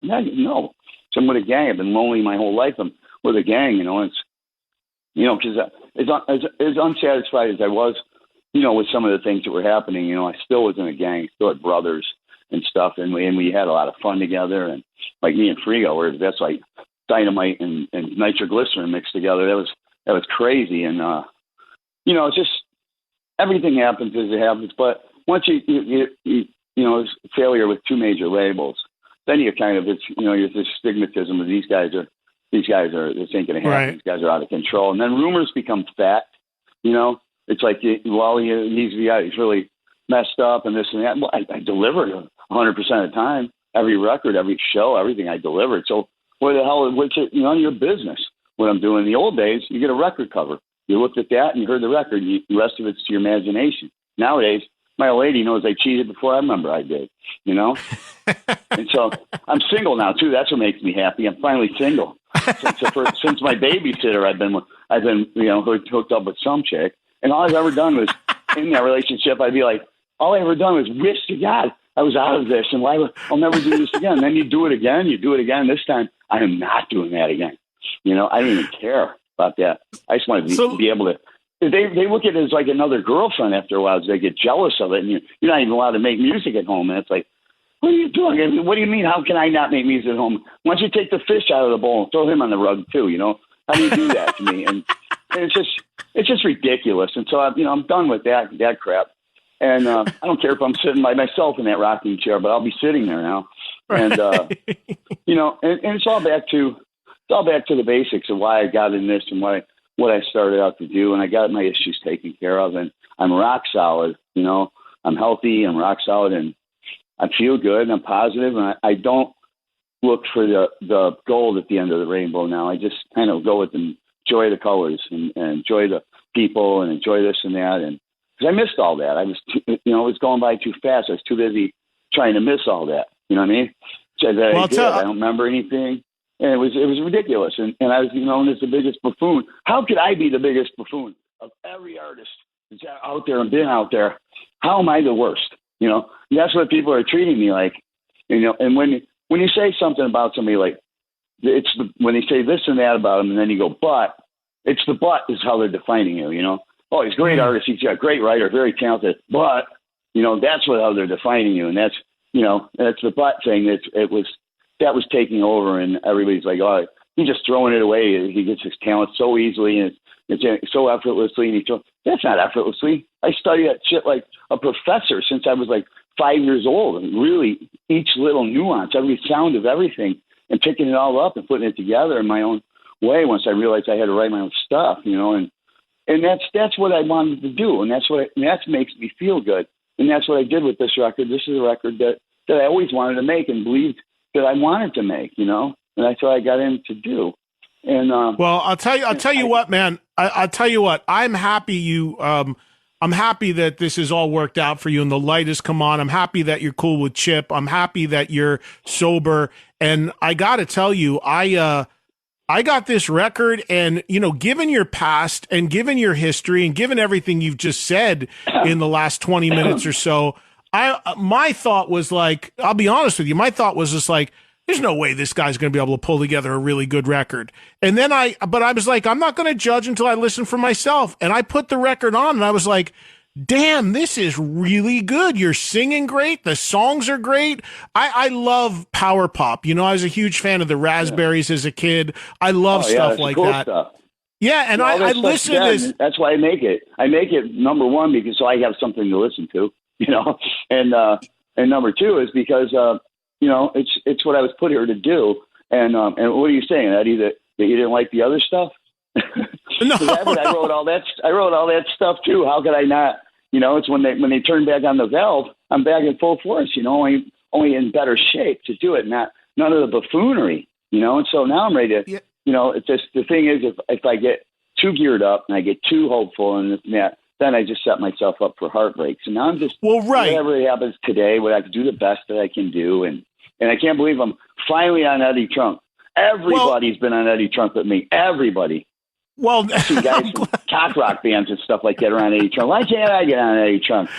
No. So I'm with a gang. I've been lonely my whole life. I'm with a gang, it's, because as unsatisfied as I was, with some of the things that were happening, I still was in a gang, still had brothers and stuff, and we had a lot of fun together. And like me and Frigo, that's like dynamite and nitroglycerin mixed together. That was crazy. And it's just everything happens as it happens. But once it's failure with two major labels, then you kind of you're this stigmatism of these guys are this ain't gonna happen. Right. These guys are out of control, and then rumors become fact. It's like, well, he's really messed up and this and that. Well, I delivered 100% of the time, every record, every show, everything I delivered. So what the hell? What's it? None of your business what I'm doing. In the old days, you get a record cover. You looked at that and you heard the record. The rest of it's to your imagination. Nowadays, my old lady knows I cheated before I remember I did. And so I'm single now too. That's what makes me happy. I'm finally single. Since my babysitter, I've been hooked up with some chick. And all I've ever done was, in that relationship, I'd be like, all I ever done was wish to God I was out of this, and I'll never do this again. And then you do it again. This time, I am not doing that again. I don't even care about that. I just want to be able to. They look at it as like another girlfriend after a while. They get jealous of it, and you're not even allowed to make music at home. And it's like, what are you doing? I mean, what do you mean? How can I not make music at home? Why don't you take the fish out of the bowl and throw him on the rug too? How do you do that to me? And it's just ridiculous. And so I'm done with that crap. And I don't care if I'm sitting by myself in that rocking chair, but I'll be sitting there now. And and it's all back to the basics of why I got in this and what I started out to do. And I got my issues taken care of, and I'm rock solid. I'm healthy, I'm rock solid, and I feel good, and I'm positive, and I don't look for the gold at the end of the rainbow now. I just kind of go with and enjoy the colors and enjoy the people and enjoy this and that. And because I missed all that. I was, it was going by too fast. I was too busy trying to miss all that. You know what I mean? So I don't remember anything. And it was ridiculous. And I was known as the biggest buffoon. How could I be the biggest buffoon of every artist that's out there and been out there? How am I the worst? That's what people are treating me like. And when you say something about somebody, like when they say this and that about them, and then you go, but it's the but is how they're defining you. Oh, he's a great artist. He's a great writer, very talented. But that's how they're defining you, and that's that's the but thing. That was taking over, and everybody's like, oh, he's just throwing it away. He gets his talent so easily, and it's so effortlessly. And that's not effortlessly. I study that shit like a professor since I was like 5 years old, and really each little nuance, every sound of everything, and picking it all up and putting it together in my own way. Once I realized I had to write my own stuff, and that's what I wanted to do, and that makes me feel good, and that's what I did with this record. This is a record that I always wanted to make and believed that I wanted to make, and that's what I got in to do. And well, I'll tell you what, man. I'll tell you what. I'm happy I'm happy that this has all worked out for you and the light has come on. I'm happy that you're cool with Chip. I'm happy that you're sober. And I got to tell you, I got this record, and, given your past and given your history and given everything you've just said in the last 20 minutes or so, my thought was like, I'll be honest with you. My thought was just like, there's no way this guy's going to be able to pull together a really good record. And then I was like, I'm not going to judge until I listen for myself. And I put the record on, and I was like, damn, this is really good. You're singing great. The songs are great. I love power pop. I was a huge fan of the Raspberries as a kid. I love stuff like cool that. Stuff. Yeah, and I listen to this. That's why I make it. I make it number one because so I have something to listen to, and number two is because it's what I was put here to do. And what are you saying, Eddie? That you didn't like the other stuff? No, I wrote all that. I wrote all that stuff too. How could I not? It's when they turn back on the valve, I'm back in full force. Only in better shape to do it. None of the buffoonery. And so now I'm ready to. Yeah. It's just the thing is if I get too geared up and I get too hopeful and that, then I just set myself up for heartbreaks. And now I'm just whatever happens today, what I can do the best that I can do. And I can't believe I'm finally on Eddie Trunk. Everybody's been on Eddie Trunk with me. Everybody. Well, I see guys from cock rock bands and stuff like that are on Eddie Trunk. Why can't I get on Eddie Trunk?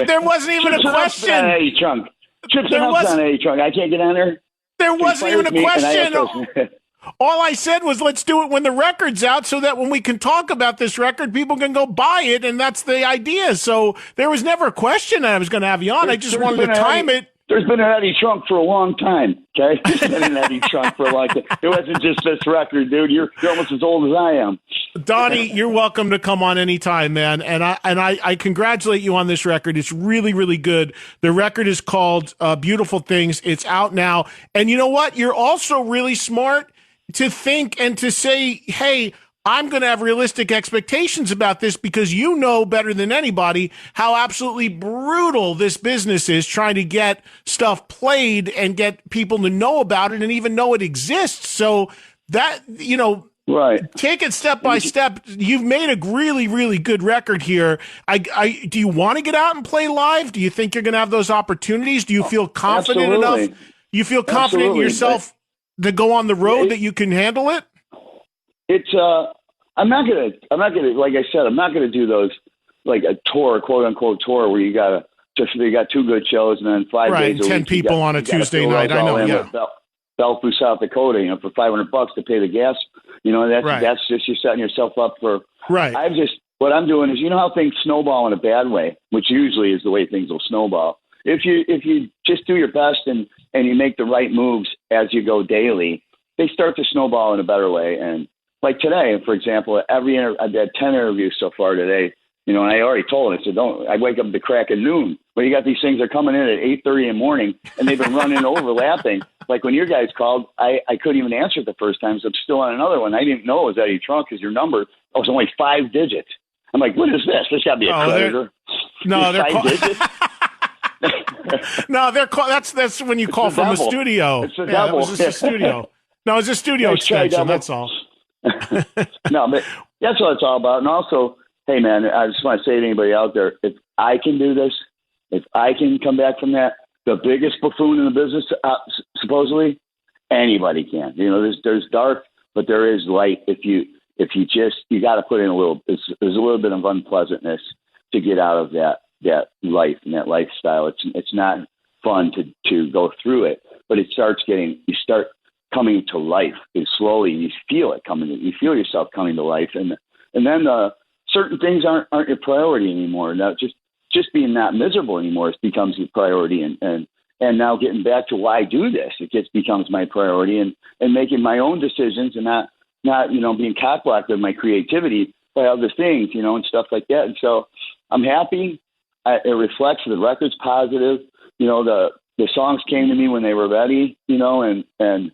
There wasn't even a question. On Eddie Trunk. Chips and Hups on Eddie Trunk. I can't get on there. There So he wasn't even fires a me, and I have question. to, All I said was, let's do it when the record's out so that when we can talk about this record, people can go buy it. And that's the idea. So there was never a question that I was going to have you on. I just wanted to time it. There's been an Eddie Trunk for a long time, okay? There's been an Eddie Trunk for a long time. It wasn't just this record, dude. You're almost as old as I am. Donnie, you're welcome to come on anytime, man. And I congratulate you on this record. It's really, really good. The record is called Beautiful Things. It's out now. And you know what? You're also really smart to think and to say, hey, I'm going to have realistic expectations about this because you know better than anybody how absolutely brutal this business is trying to get stuff played and get people to know about it and even know it exists. So that, right. Take it step by step. You've made a really, really good record here. Do you want to get out and play live? Do you think you're going to have those opportunities? Do you feel confident enough? You feel confident in yourself to go on the road that you can handle it? It's I'm not gonna like I said, I'm not gonna do those like a tour, quote unquote tour, where you got 2 good shows and then 5 days a week 10 people on a Tuesday night. I know, yeah. Bellevue, South Dakota, for $500 to pay the gas. That's just you setting yourself up for. Right. What I'm doing is, how things snowball in a bad way, which usually is the way things will snowball. If you just do your best and you make the right moves as you go daily, they start to snowball in a better way. And like today, for example, I've had 10 interviews so far today, and I already told them, I said, I wake up at the crack of noon. Well, you got these things that are coming in at 8:30 in the morning, and they've been running overlapping. Like when your guys called, I couldn't even answer it the first time, so I'm still on another one. I didn't know it was Eddie Trunk because your number was only 5 digits. I'm like, what is this? This got to be a creditor. They're 5 digits? No, that's when you call from a studio. It's a double. It was just a studio. No, it's a studio extension. That's all. No, but that's what it's all about. And also, hey, man, I just want to say to anybody out there, if I can do this, if I can come back from that, the biggest buffoon in the business, supposedly, anybody can. There's dark, but there is light. If you got to put in there's a little bit of unpleasantness to get out of that life and that lifestyle. It's not fun to go through it, but you start coming to life. And slowly you feel it coming. You feel yourself coming to life, and then certain things aren't your priority anymore. Now just being not miserable anymore becomes your priority, and now getting back to why I do this, becomes my priority, and making my own decisions and not being cockblocked with my creativity by other things, and stuff like that. And so I'm happy. It reflects the record's positive. The songs came to me when they were ready, and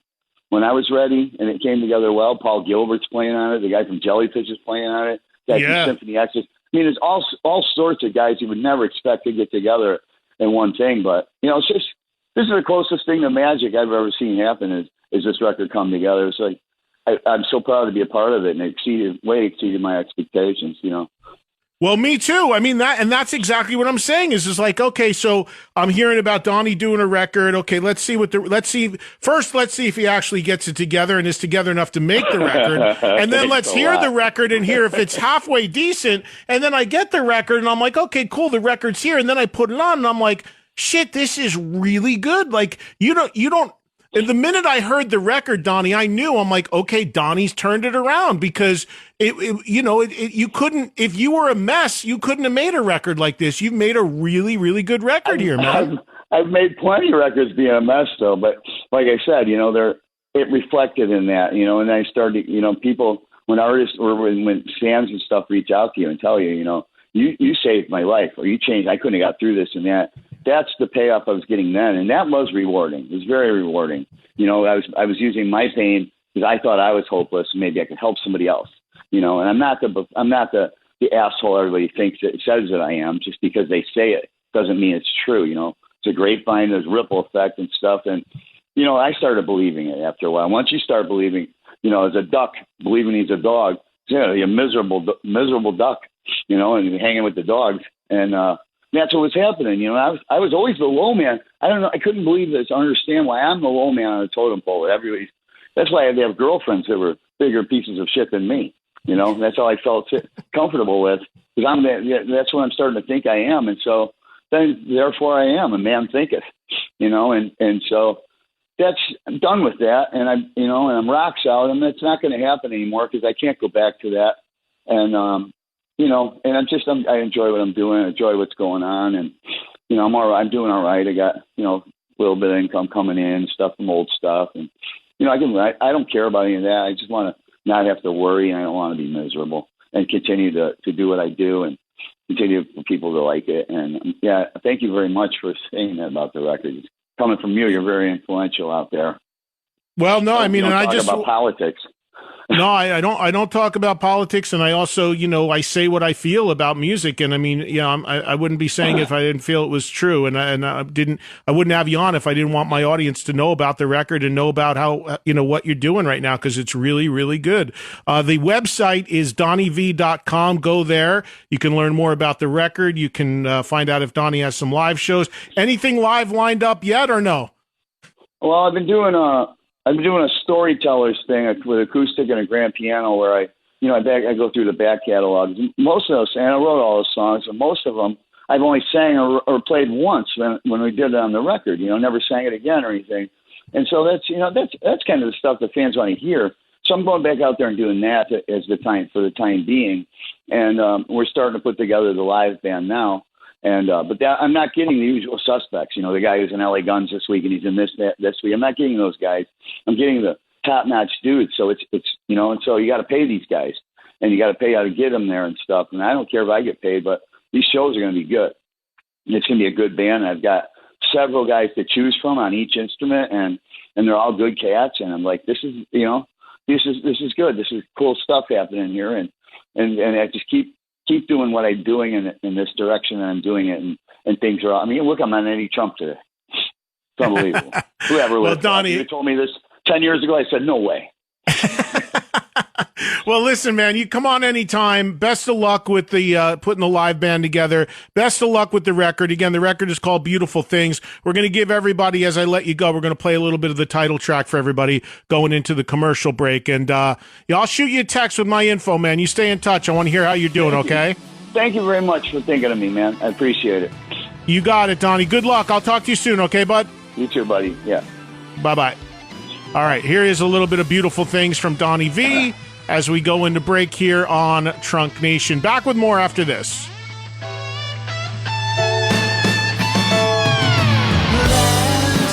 when I was ready, and it came together well. Paul Gilbert's playing on it. The guy from Jellyfish is playing on it. The guy from Symphony X. There's all sorts of guys you would never expect to get together in one thing. But it's just, this is the closest thing to magic I've ever seen happen. Is this record come together? It's like I'm so proud to be a part of it, and it way exceeded my expectations. Well, me too. That's exactly what I'm saying is just like, okay, so I'm hearing about Donnie doing a record. Okay, let's see if he actually gets it together and is together enough to make the record. And then let's hear the record and hear if it's halfway decent. And then I get the record and I'm like, okay, cool. The record's here. And then I put it on and I'm like, shit, this is really good. Like, you don't, and the minute I heard the record, Donnie, I knew. I'm like, okay, Donnie's turned it around because you couldn't, if you were a mess, you couldn't have made a record like this. You've made a really, really good record here, man. I've made plenty of records being a mess, though. But like I said, it reflected in that, and I started, people, when artists or when fans and stuff reach out to you and tell you, you saved my life, or you changed, I couldn't have got through this and that. That's the payoff I was getting then, and that was rewarding. It was very rewarding. I was using my pain because I thought I was hopeless, and maybe I could help somebody else. And I'm not the asshole everybody thinks it says that I am. Just because they say it doesn't mean it's true. It's a grapevine, there's ripple effect and stuff, and I started believing it after a while. Once you start believing, as a duck believing he's a dog, you're a miserable duck, and hanging with the dogs, and that's what was happening. I was always the low man. I don't know. I couldn't believe this. Understand why I'm the low man on the totem pole. That's why I had to have girlfriends that were bigger pieces of shit than me. That's all I felt comfortable with, because that's what I'm starting to think I am. And so then, therefore I am a man thinketh, and so I'm done with that, and I'm rock solid, and it's not going to happen anymore because I can't go back to that. And I enjoy what I'm doing. I enjoy what's going on, and I'm all right. I'm doing all right. I got a little bit of income coming in, stuff from old stuff, and I can write. I don't care about any of that. I just want to not have to worry, and I don't want to be miserable, and continue to do what I do, and continue for people to like it. And thank you very much for saying that about the record. Coming from you, you're very influential out there. Well, no, I mean, and I just about politics. No, I don't talk about politics, and I also, I say what I feel about music, and I mean, I wouldn't be saying it if I didn't feel it was true, and I wouldn't have you on if I didn't want my audience to know about the record and know about how, what you're doing right now, because it's really, really good. The website is DonnieV.com. Go there. You can learn more about the record. You can find out if Donnie has some live shows. Anything live lined up yet, or no? Well, I've been doing a storytellers thing with acoustic and a grand piano where I go through the back catalogs. Most of those, and I wrote all those songs, and most of them I've only sang or played once when we did it on the record. Never sang it again or anything. And so that's kind of the stuff that fans want to hear. So I'm going back out there and doing that for the time being. And we're starting to put together the live band now. And but I'm not getting the usual suspects. The guy who's in LA Guns this week and he's in this week. I'm not getting those guys. I'm getting the top-notch dudes. So it's and so you got to pay these guys, and you got to pay how to get them there and stuff. And I don't care if I get paid, but these shows are going to be good. It's going to be a good band. I've got several guys to choose from on each instrument, and they're all good cats. And I'm like, this is good. This is cool stuff happening here, and I just keep doing what I'm doing in this direction, and I'm doing it, and things are. I mean, look, I'm on Eddie Trump today. It's unbelievable. Whoever well, Donnie, you told me this 10 years ago, I said no way. Well, listen, man, you come on anytime. Best of luck with the putting the live band together. Best of luck with the record. Again, the record is called Beautiful Things. We're going to give everybody, as I let you go, we're going to play a little bit of the title track for everybody going into the commercial break. And I'll shoot you a text with my info, man. You stay in touch. I want to hear how you're doing, okay? Thank you very much for thinking of me, man. I appreciate it. You got it, Donnie. Good luck. I'll talk to you soon, okay, bud? You too, buddy. Yeah. Bye-bye. All right, here is a little bit of Beautiful Things from Donnie V as we go into break here on Trunk Nation. Back with more after this.